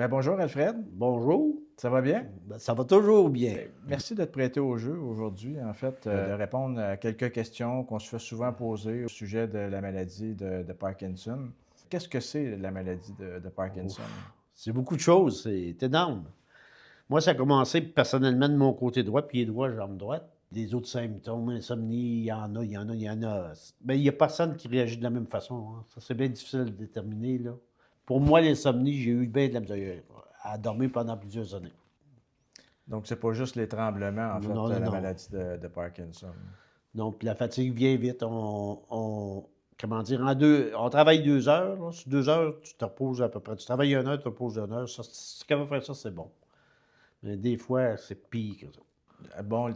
Ben, bonjour Alfred, Bonjour. ça va bien? Ben, ça va toujours bien. Merci de te prêter au jeu aujourd'hui, en fait, Ben, de répondre à quelques questions qu'on se fait souvent poser au sujet de la maladie de Parkinson. Qu'est-ce que c'est la maladie de Parkinson? c'est beaucoup de choses, c'est énorme. Moi, ça a commencé personnellement de mon côté droit, pied droit, jambe droite. Les autres symptômes, insomnie, il y en a. Mais il n'y a personne qui réagit de la même façon, hein. Ça, c'est bien difficile de déterminer, là. Pour moi, l'insomnie, j'ai eu bien de la misère à dormir pendant plusieurs années. Donc, c'est pas juste les tremblements, en Non, fait, non, la non. maladie de Parkinson. Donc, la fatigue vient vite. Comment dire, on travaille 2 heures. Là. Sur 2 heures, tu te reposes à peu près. Tu travailles 1 heure, tu te reposes 1 heure. Ça, si tu faire ça, c'est bon. Mais des fois, c'est pire que ça. Bon,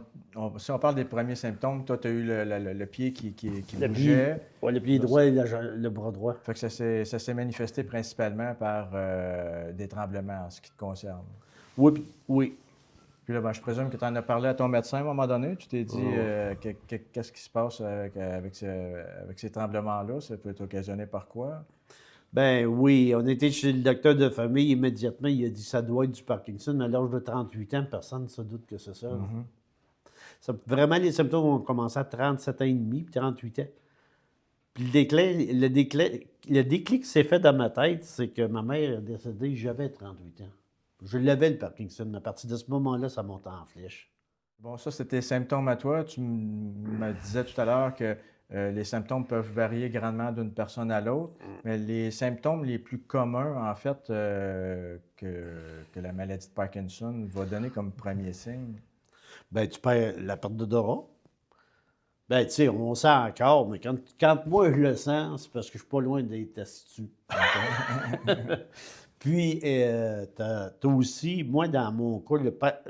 si on parle des premiers symptômes, toi, tu as eu le pied qui Le pied, bougeait. ouais, le pied Là, droit et le bras droit. fait que ça s'est manifesté principalement par des tremblements en ce qui te concerne. Oui, oui. Puis là, ben, je présume que tu en as parlé à ton médecin à un moment donné. Tu t'es dit Oh. qu'est-ce qui se passe avec ces tremblements-là? Ça peut être occasionné par quoi? Ben oui, on était chez le docteur de famille immédiatement. Il a dit ça doit être du Parkinson. Mais à l'âge de 38 ans, personne ne se doute que c'est ça, là. Mhm. Vraiment, les symptômes ont commencé à 37 ans et demi, puis 38 ans. Puis le déclic qui s'est fait dans ma tête, c'est que ma mère est décédée, j'avais 38 ans. Je l'avais, le Parkinson, mais à partir de ce moment-là, ça montait en flèche. Bon, ça, c'était tes symptômes à toi. Tu me disais tout à l'heure que les symptômes peuvent varier grandement d'une personne à l'autre, mais les symptômes les plus communs, en fait, que la maladie de Parkinson va donner comme premier signe. Ben, tu perds la perte d'odorat. Ben, tu sais, on sent encore, mais quand moi je le sens, c'est parce que je suis pas loin d'être taciturne. Puis, t'as aussi, moi, dans mon cas,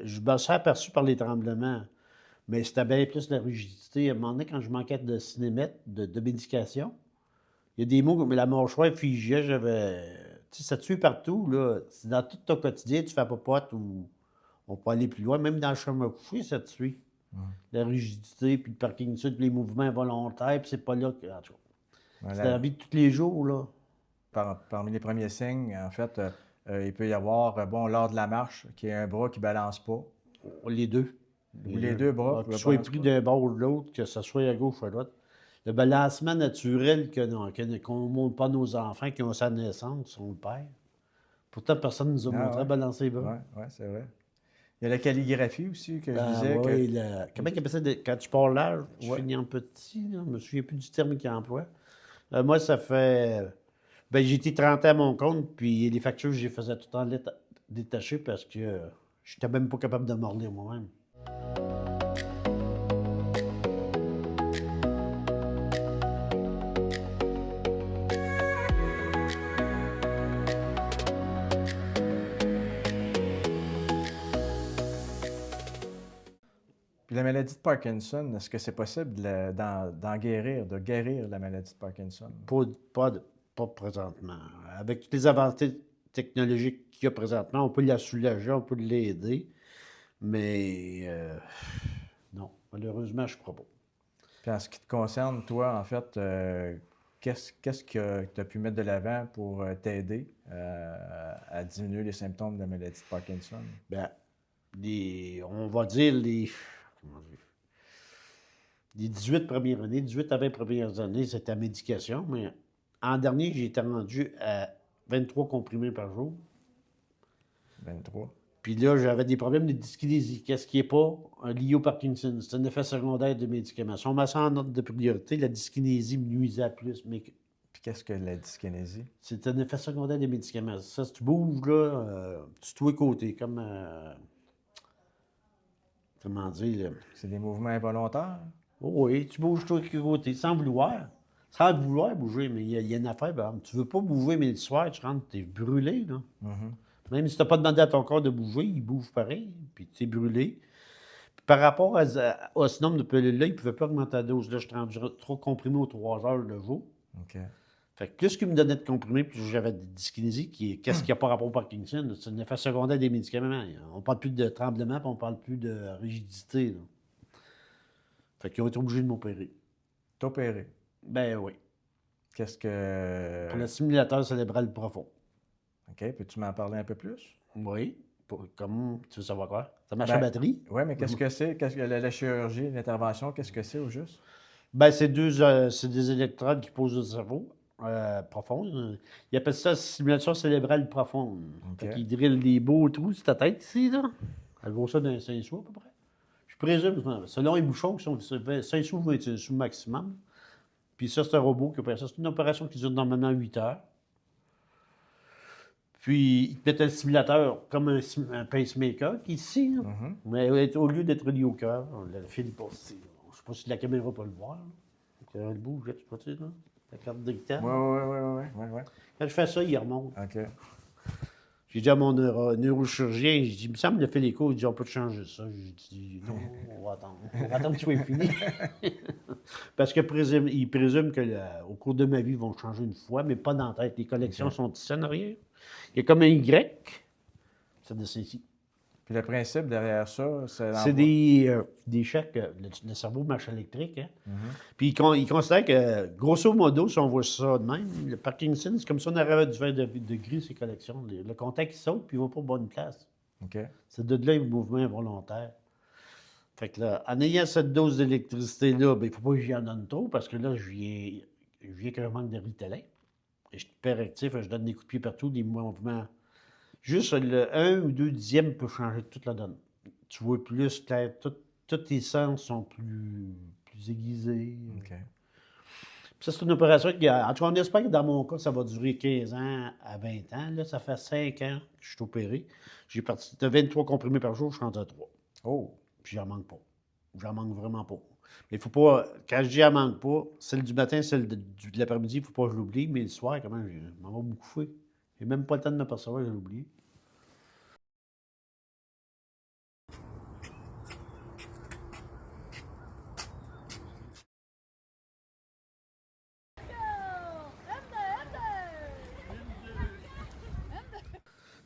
je me suis aperçu par les tremblements, mais c'était bien plus la rigidité. À un moment donné, quand je manquais de cinémètre, de médication, il y a des mots comme la mâchoire figeait, j'avais. Tu sais, ça tue partout, là. Si dans tout ton quotidien, tu fais pas pote ou on peut aller plus loin, même dans le chambre à coucher, ça te suit. Mm. La rigidité, puis le Parkinson, puis les mouvements involontaires, puis c'est pas là que. En tout cas, c'est dans la Voilà. vie de tous les jours, là. Parmi les premiers signes, en fait, il peut y avoir, bon, lors de la marche, qu'il y ait un bras qui ne balance pas, Les deux. ou Les les deux. deux bras Ah, qui que ne tu sois balancent pris pas. d'un bord ou de l'autre, que ce soit à gauche ou à droite. Le balancement naturel qu'on ne montre pas à nos enfants qui ont sa naissance, on le perd. Pourtant, personne ne nous a Ah montré à ouais, balancer les bras. ouais, ouais, c'est vrai. Il y a la calligraphie aussi que je Ah disais que. oui, comment il appelle ça? Quand tu pars large, tu Ouais. finis en petit, là. Je me souviens plus du terme qu'il emploie. Moi, ça fait. Ben, j'ai été 30 ans à mon compte, puis les factures, je les faisais tout en lettres détachées parce que je n'étais même pas capable de me relire moi-même. Puis la maladie de Parkinson, est-ce que c'est possible d'en guérir, de guérir la maladie de Parkinson? Pas, pas présentement. Avec toutes les avancées technologiques qu'il y a présentement, on peut la soulager, on peut l'aider, mais non, malheureusement, je ne crois pas. Puis en ce qui te concerne, toi, en fait, qu'est-ce que tu as pu mettre de l'avant pour t'aider à diminuer les symptômes de la maladie de Parkinson? Ben, on va dire comment dire, les 18 premières années, 18 à 20 premières années, c'était la médication, mais en dernier, j'ai été rendu à 23 comprimés par jour. 23. Puis là, j'avais des problèmes de dyskinésie. Qu'est-ce qui n'est pas lié au Parkinson? C'est un effet secondaire des médicaments. Si on met ça en ordre de priorité, la dyskinésie me nuisait plus. Mais Puis qu'est-ce que la dyskinésie? c'est un effet secondaire des médicaments. Ça, si tu bouges, là, tu tous les côtés, comme. Comment dire, là? C'est des mouvements involontaires? Oh oui, tu bouges tous les côtés, sans vouloir. Sans vouloir bouger, mais il y a une affaire, ben, tu veux pas bouger, mais le soir, tu rentres, t'es brûlé, là. Mhm. Même si tu n'as pas demandé à ton corps de bouger, il bouge pareil, puis tu es brûlé. Puis par rapport à ce nombre de pilules-là, il ne pouvait pas augmenter la dose. Là, je suis rendu trop comprimé aux 3 heures le jour. OK. Fait que plus qu'il me donnait de comprimés, plus j'avais de dyskinésie, qu'est-ce qui n'a pas rapport au Parkinson? C'est un effet secondaire des médicaments. On parle plus de tremblement, puis on parle plus de rigidité, là. Fait qu'ils ont été obligés de m'opérer. T'opérer. Ben oui. Qu'est-ce Pour que. le stimulateur cérébral profond. OK. Peux-tu m'en parler un peu plus? Oui. Comme, tu veux savoir quoi? Ça marche à Ben, batterie? oui, mais qu'est-ce que c'est? Qu'est-ce que la chirurgie, l'intervention, qu'est-ce que c'est au juste? Ben, c'est des électrodes qui posent au cerveau profond. Ils appellent ça stimulation cérébrale profonde. Fait OK. qu'ils drillent des beaux trous sur ta tête ici, là. Elle vaut ça d'un 5 sous à peu près. Je présume, selon les bouchons qui sont 5 sous, 20 sous maximum. Puis ça, c'est un robot qui opère ça. C'est une opération qui dure normalement 8 heures. Puis, ils te mettent un stimulateur comme un pacemaker qui est ici, là. Mhm. Mais au lieu d'être relié au cœur, le fil passe ici. Je ne sais pas si la caméra peut le voir, là. Le bouge, tu vois, tu sais, là. La carte digitale. Oui, oui, oui, oui, oui, oui, oui. Quand je fais ça, il remonte. OK. J'ai dit à mon neurochirurgien, j'ai dit, il me semble le fait l'écho, il dit, on peut te changer ça. J'ai dit, non, on va attendre. On va attendre que tu sois fini. Parce que il présume que au cours de ma vie, ils vont changer une fois, mais pas dans la tête. Les collections sont ici en arrière. Il y a comme un Y. Ça descend ici. Puis le principe derrière ça, c'est C'est des chèques. Le cerveau marche électrique. Hein? Mhm. Puis il considère que, grosso modo, si on voit ça de même, le Parkinson, c'est comme si on avait du vin de gris, ses collections. Le contact, il saute, puis il va pas au bonne place. OK. C'est de là le mouvement involontaire. Fait que là, en ayant cette dose d'électricité-là, ben, il ne faut pas que j'y en donne trop, parce que là, je viens qu'un manque de Ritalin. Et je suis hyper actif, je donne des coups de pied partout, des mouvements. Juste le 1 ou 2 dixièmes peut changer toute la donne. Tu vois plus clair, tous tes sens sont plus aiguisés. OK. Puis ça, c'est une opération qui, en tout cas, on espère que dans mon cas, ça va durer 15 ans à 20 ans. Là, ça fait 5 ans que je suis opéré. J'ai parti de 23 comprimés par jour, je suis rendu à 3. Oh! Puis j'en manque pas. J'en manque vraiment pas. Mais il faut pas, quand je dis j'en manque pas, celle du matin, celle de l'après-midi, il ne faut pas que je l'oublie, mais le soir, comment je m'en vais beaucoup fouiller. J'ai même pas le temps de m'apercevoir que je l'ai oublié.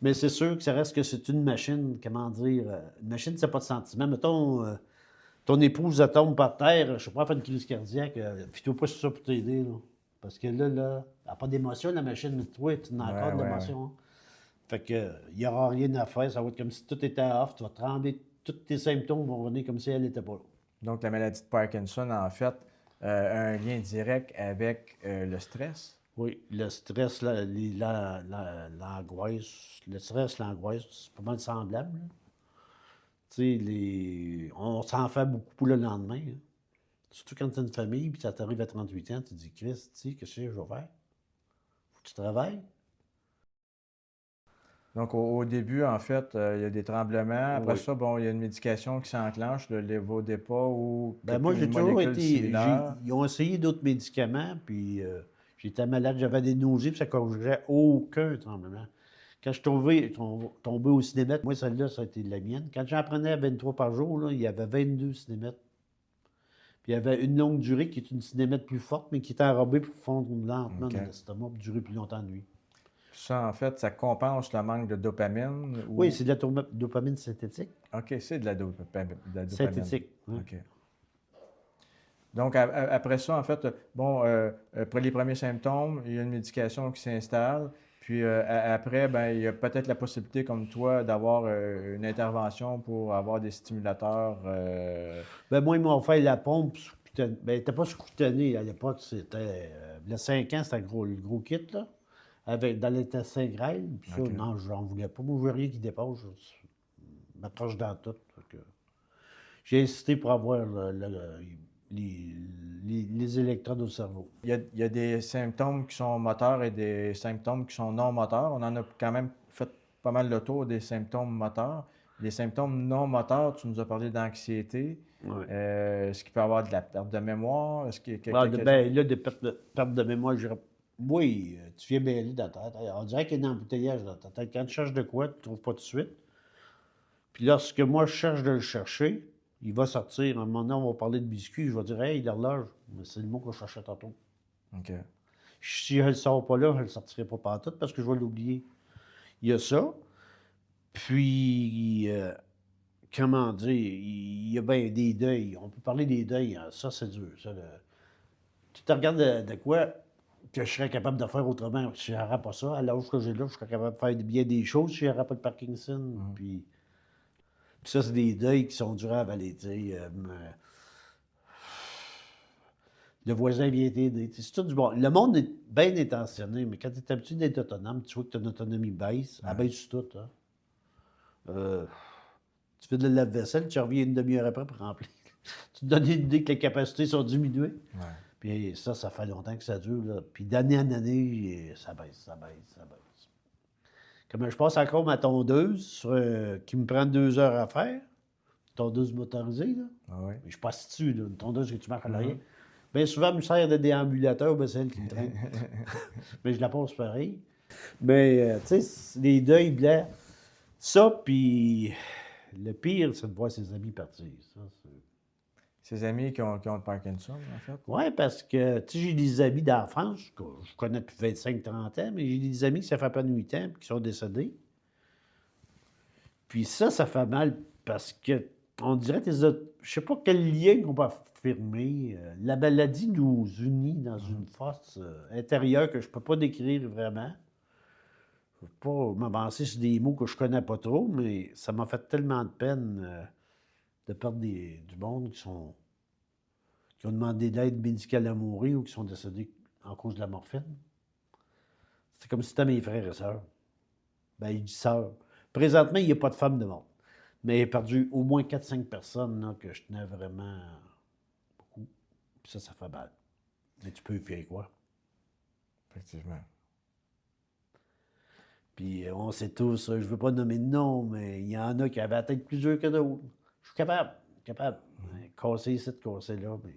Mais c'est sûr que ça reste que c'est une machine, comment dire, une machine, c'est pas de sentiment. Mettons, ton épouse, elle tombe par terre, je sais pas, elle fait une crise cardiaque, fais-toi pas sur ça pour t'aider, là. Parce que là, elle n'a pas d'émotion, la machine, mais toi, tu en as encore Ouais, de ouais, l'émotion. Hein. Fait que, il n'y aura rien à faire, ça va être comme si tout était off, tu vas trembler, tous tes symptômes vont revenir comme si elle n'était pas là. Donc, la maladie de Parkinson, en fait, a un lien direct avec le stress. Oui, le stress, l'angoisse, le stress, l'angoisse, c'est pas mal semblable. Là. Tu sais, on s'en fait beaucoup le lendemain. Hein. Surtout quand tu as une famille, puis ça t'arrive à 38 ans, tu te dis, Christ, tu sais, qu'est-ce que je vais faire? Faut que tu travailles? Donc, au début, en fait, il y a des tremblements. Après Oui. ça, bon, il y a une médication qui s'enclenche, le lévodopa ou Ben moi, j'ai une toujours molécule été. similaire. Ils ont essayé d'autres médicaments, puis j'étais malade, j'avais des nausées, puis ça ne corrigeait aucun tremblement. Quand je suis tombé au cinémètre, moi, celle-là, ça a été la mienne. Quand j'en prenais 23 par jour, là, il y avait 22 cinémètres. Puis il y avait une longue durée qui est une cinémètre plus forte, mais qui était enrobée pour fondre lentement OK. dans l'estomac pour durer plus longtemps de nuit. Ça, en fait, ça compense le manque de dopamine Oui, ou... c'est de la dopamine synthétique. OK, c'est de la dopamine. Synthétique. Hein. OK. Donc, après ça, en fait, bon, après les premiers symptômes, il y a une médication qui s'installe. Puis après, ben, il y a peut-être la possibilité, comme toi, d'avoir une intervention pour avoir des stimulateurs. Ben moi, ils m'ont fait la pompe sous-cutanée. Ben, elle n'était pas sous-cutanée à l'époque, c'était. Il y a 5 ans, c'était le gros kit, là. Avec, dans l'intestin grêle. Puis ça, OK. non, j'en voulais pas. Moi, je veux rien qui dépasse. Je m'accroche dans tout. Fait que j'ai insisté pour avoir les électrodes au cerveau. Il y a des symptômes qui sont moteurs et des symptômes qui sont non moteurs. On en a quand même fait pas mal le tour des symptômes moteurs. Les symptômes non moteurs, tu nous as parlé d'anxiété. Ouais. Est-ce qu'il peut y avoir de la perte de mémoire? Est-ce qu'il y a Ben, là, de perte de mémoire, je dirais. Oui, tu viens mêler dans ta tête. On dirait qu'il y a un embouteillage dans ta tête. Quand tu cherches de quoi, tu ne trouves pas tout de suite. Puis lorsque moi, je cherche de le chercher, il va sortir. À un moment donné, on va parler de biscuits. Je vais dire, hey, l'horloge. Mais c'est le mot que je cherchais tantôt. OK. Si je ne le sors pas là, je ne le sortirai pas partout parce que je vais l'oublier. Il y a ça. Puis, comment dire, il y a bien des deuils. On peut parler des deuils. Hein. Ça, c'est dur. Ça, tu te regardes de quoi? que je serais capable de faire autrement si j'aurais pas ça. À l'âge que j'ai là, je serais capable de faire bien des choses si j'aurais pas de Parkinson. Puis ça, c'est des deuils qui sont durs à avaler. Tu sais, le voisin vient t'aider. Tu sais, c'est tout du bon. Le monde est bien intentionné, mais quand tu es habitué d'être autonome, tu vois que ton autonomie baisse, elle baisse tout. Hein. Euh, Tu fais de la lave-vaisselle, tu reviens une demi-heure après pour remplir. Tu te donnes une idée que les capacités sont diminuées. Ouais. Puis ça fait longtemps que ça dure. Là. Puis d'année en année, ça baisse, ça baisse, ça baisse. Comme je passe encore ma tondeuse qui me prend 2 heures à faire, tondeuse motorisée, là. Ah ouais. Mais je passe dessus, là, une tondeuse que tu marches à l'arrière. Bien souvent, elle me sert de déambulateur, ben, c'est elle qui me traîne. Mais je la passe pareil. Mais, tu sais, les deuils blancs, ça, puis le pire, c'est de voir ses amis partir. Ça, Ses amis qui ont le Parkinson, en fait. oui, parce que, tu sais, j'ai des amis d'enfance, je connais depuis 25-30 ans, mais j'ai des amis qui ça fait à peine 8 ans, puis qui sont décédés. Puis ça fait mal, parce que, on dirait, je sais pas quel lien on peut affirmer. La maladie nous unit dans une force intérieure que je peux pas décrire vraiment. Je veux pas m'avancer sur des mots que je connais pas trop, mais ça m'a fait tellement de peine de perdre du monde qui ont demandé de l'aide médicale à mourir ou qui sont décédés en cause de la morphine. C'est comme si c'était mes frères et sœurs. Ben, il dit sœurs. Présentement, il n'y a pas de femme de mort. Mais il a perdu au moins 4-5 personnes là, que je tenais vraiment beaucoup. Puis ça fait mal. Mais tu peux y faire quoi? Effectivement. Puis on sait tous, je ne veux pas nommer de nom, mais il y en a qui avaient la tête plus dure que d'autres. Je suis capable, capable. Casser ici, casser là, mais...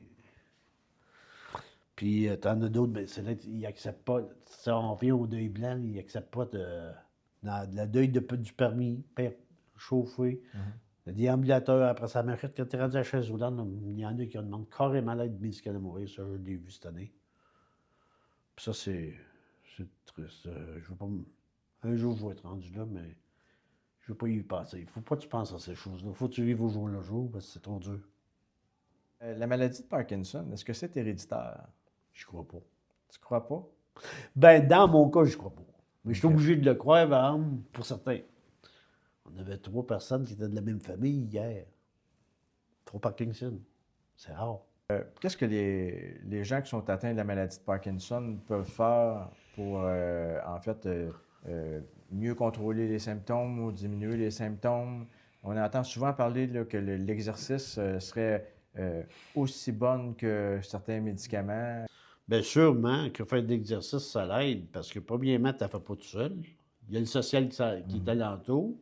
Puis t'en as d'autres, ben, c'est là, ils n'acceptent pas. Si on vient au deuil blanc, ils n'acceptent pas de la deuil du permis, chauffé, le déambulateur après sa machette. Quand tu es rendu à la chaise roulante, il y en a qui ont demandé carrément l'aide médicale à mourir. Ça, je l'ai vu cette année. Puis ça, c'est triste. Je veux pas un jour, je vais être rendu là, mais je veux pas y passer. Il faut pas que tu penses à ces choses-là. Il faut que tu vives au jour le jour, parce que c'est trop dur. La maladie de Parkinson, est-ce que c'est héréditaire? Je crois pas. Tu crois pas? Ben, dans mon cas, je crois pas. Mais je suis Ok. obligé de le croire, par exemple, pour certains. On avait 3 personnes qui étaient de la même famille hier. 3 Parkinson. C'est rare. Qu'est-ce que les gens qui sont atteints de la maladie de Parkinson peuvent faire pour, en fait, mieux contrôler les symptômes ou diminuer les symptômes? On entend souvent parler là, que l'exercice serait aussi bon que certains médicaments. Bien, sûrement que faire de l'exercice, ça l'aide, parce que, premièrement, tu ne fais pas tout seul. Il y a le social qui est alentour.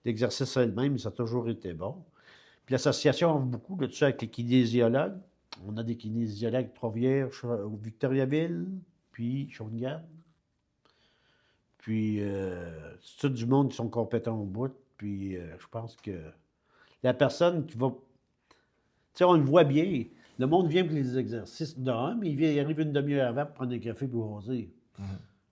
L'exercice elle-même, ça a toujours été bon. Puis l'association offre beaucoup là-dessus avec les kinésiologues. On a des kinésiologues Trois-Rivières, Victoriaville, puis Shawinigan. Puis, c'est tout du monde qui sont compétents au bout. Puis, je pense que la personne qui va. Tu sais, on le voit bien. Le monde vient pour les exercices d'un, mais il arrive une demi-heure avant pour prendre un café pour oser.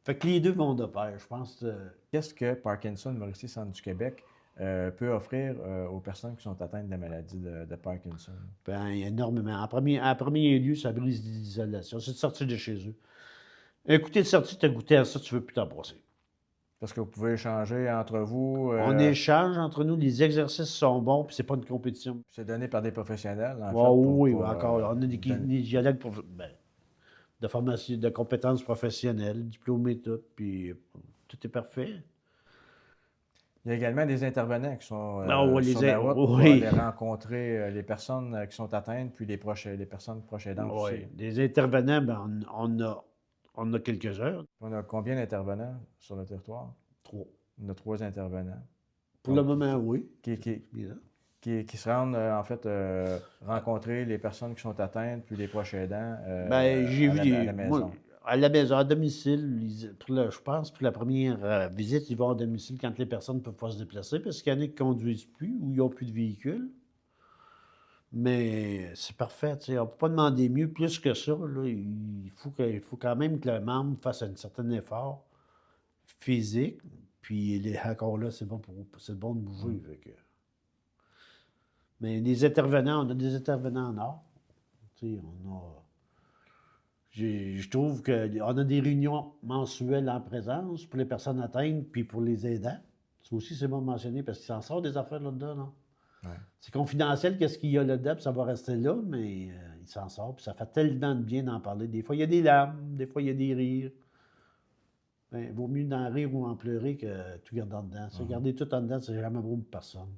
Fait que les deux vont de pair, je pense. Qu'est-ce que Parkinson Mauricie Centre du Québec peut offrir aux personnes qui sont atteintes de la maladie de Parkinson? Ben, il y a énormément. En premier lieu, ça brise l'isolation. C'est de sortir de chez eux. Un goûter de sortie, tu as goûté à ça, tu ne veux plus t'en passer. Parce que vous pouvez échanger entre vous. On échange entre nous, les exercices sont bons, puis c'est pas une compétition. C'est donné par des professionnels, en fait. Oui, encore. On a des donner- dialogues de formation, de compétences professionnelles, diplômés, tout, puis tout est parfait. Il y a également des intervenants qui sont Ah oui, sur la route pour oui. aller rencontrer les personnes qui sont atteintes, puis les personnes proches aidantes aussi. Oui. Des intervenants, ben, on a quelques-uns. On a combien d'intervenants sur le territoire? 3. On a 3 intervenants. Pour le moment, oui. Qui se rendent, en fait, rencontrer les personnes qui sont atteintes, puis les proches aidants Ben, j'ai vu à la maison. moi, à la maison, à domicile, je pense, pour la première visite, ils vont à domicile quand les personnes ne peuvent pas se déplacer, parce qu'il y en a qui ne conduisent plus ou ils n'ont plus de véhicule. Mais c'est parfait, tu sais, on ne peut pas demander mieux, plus que ça. Là. Il faut quand même que le membre fasse un certain effort physique, puis encore là, c'est bon de bouger. Fait que... Mais les intervenants, on a des intervenants en or. Tu sais, on a... Je trouve qu'on a des réunions mensuelles en présence pour les personnes atteintes puis pour les aidants. Ça aussi, c'est bon de mentionner parce qu'il s'en sort des affaires là-dedans, non? Ouais. C'est confidentiel, qu'est-ce qu'il y a là-dedans, puis ça va rester là, mais il s'en sort, puis ça fait tellement de bien d'en parler. Des fois, il y a des larmes, des fois, il y a des rires. Ben, vaut mieux d'en rire ou en pleurer que tout garder en dedans. Se garder tout en dedans, c'est jamais bon pour personne.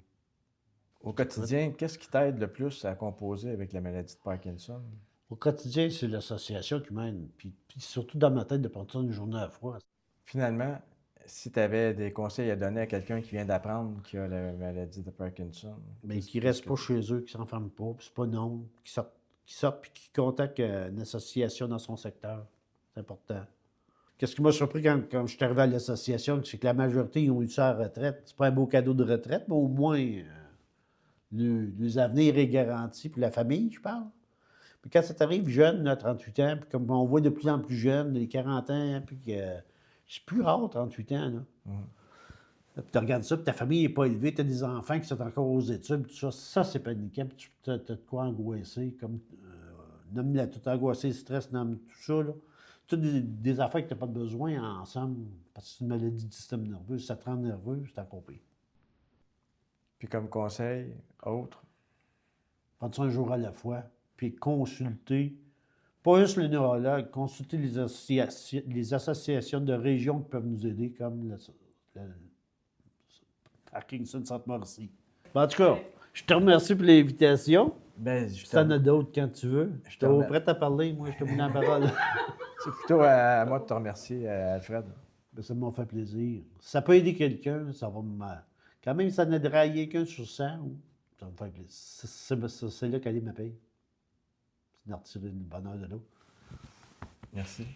Au quotidien, qu'est-ce qui t'aide le plus à composer avec la maladie de Parkinson? Au quotidien, c'est l'association qui mène, puis surtout dans ma tête de prendre ça une journée à la fois. Finalement, si tu avais des conseils à donner à quelqu'un qui vient d'apprendre qu'il a la maladie de Parkinson, Mais qui ne restent pas chez eux, qui ne s'enferment pas, puis c'est pas non, qui sortent puis qui contactent une association dans son secteur. C'est important. Qu'est-ce qui m'a surpris quand je suis arrivé à l'association, c'est que la majorité, ils ont eu ça à la retraite. C'est pas un beau cadeau de retraite, mais au moins, le avenir est garanti pour la famille, je parle. Puis quand ça t'arrive jeune, à 38 ans, puis comme on voit de plus en plus jeunes, les 40 ans, puis que c'est plus rare, 38 ans, là. Puis tu regardes ça, puis ta famille n'est pas élevée, tu as des enfants qui sont encore aux études, tout ça, c'est paniquant, puis tu as de quoi angoisser, comme nomme-la tout angoissé, stress, nomme tout ça, là. Toutes des affaires que tu n'as pas besoin ensemble, parce que c'est une maladie du système nerveux, ça te rend nerveux, c'est encore pire. Puis comme conseil, autre, Prendre ça un jour à la fois, puis consulter, pas juste le neurologue, consulter les associations de région qui peuvent nous aider, comme le Parkinson Sainte-Mauricie. En tout cas, je te remercie pour l'invitation. ben, Si tu en as d'autres quand tu veux. Je suis remercie. prêt à parler, moi, je te donne la parole. c'est plutôt à moi de te remercier, Alfred. Ben, ça m'a fait plaisir. Si ça peut aider quelqu'un, ça va me. Quand même, ça n'aiderait quelqu'un sur 100, ça me fait plaisir. C'est là qu'elle est ma paye. C'est de retirer le bonheur de l'autre. Merci.